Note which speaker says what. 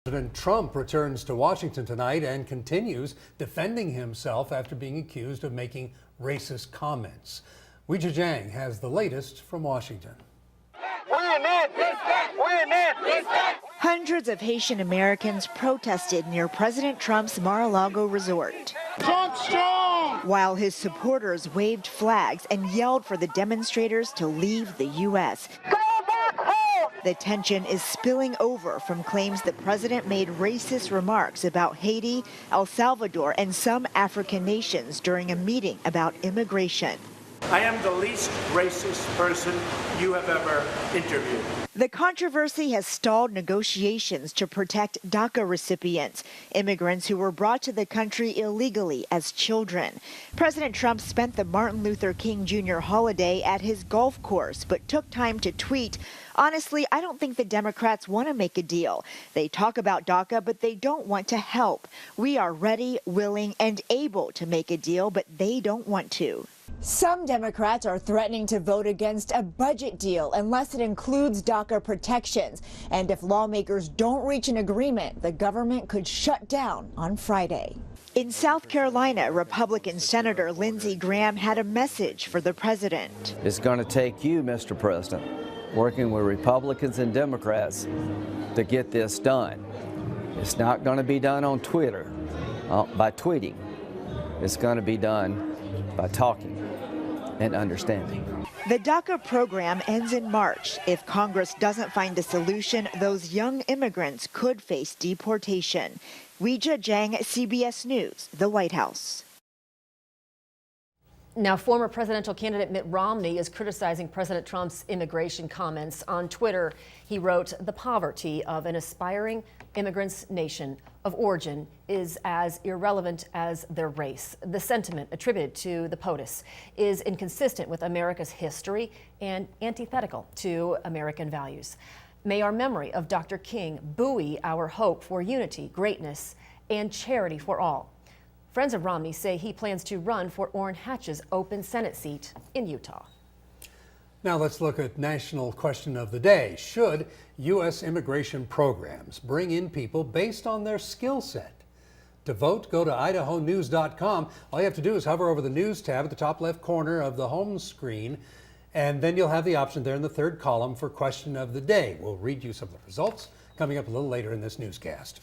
Speaker 1: President Trump returns to Washington tonight and continues defending himself after being accused of making racist comments. Weijia Jiang has the latest from Washington.
Speaker 2: Hundreds of Haitian Americans protested near President Trump's Mar-a-Lago resort,
Speaker 3: Trump strong!
Speaker 2: while his supporters waved flags and yelled for the demonstrators to leave the U.S. The tension is spilling over from claims the president made racist remarks about Haiti, El Salvador, and some African nations during a meeting about immigration.
Speaker 4: I am the least racist person you have ever interviewed.
Speaker 2: The controversy has stalled negotiations to protect DACA recipients, immigrants who were brought to the country illegally as children. President Trump spent the Martin Luther King Jr. holiday at his golf course, but took time to tweet, "Honestly, I don't think the Democrats want to make a deal. They talk about DACA, but they don't want to help. We are ready, willing, and able to make a deal, but they don't want to." Some Democrats are threatening to vote against a budget deal unless it includes DACA protections. And if lawmakers don't reach an agreement, the government could shut down on Friday. In South Carolina, Republican Senator Lindsey Graham had a message for the president.
Speaker 5: It's going to take you, Mr. President, working with Republicans and Democrats to get this done. It's not going to be done on Twitter, by tweeting. It's going to be done by talking and understanding.
Speaker 2: The DACA program ends in March. If Congress doesn't find a solution, those young immigrants could face deportation. Weijia Jiang, CBS News, the White House.
Speaker 6: Now, former presidential candidate Mitt Romney is criticizing President Trump's immigration comments. On Twitter, he wrote, "The poverty of an aspiring immigrant's nation of origin is as irrelevant as their race. The sentiment attributed to the POTUS is inconsistent with America's history and antithetical to American values. May our memory of Dr. King buoy our hope for unity, greatness, and charity for all." Friends of Romney say he plans to run for Orrin Hatch's open Senate seat in Utah.
Speaker 1: Now let's look at national question of the day. Should U.S. immigration programs bring in people based on their skill set? To vote, go to idahonews.com. All you have to do is hover over the News tab at the top left corner of the home screen, and then you'll have the option there in the third column for question of the day. We'll read you some of the results coming up a little later in this newscast.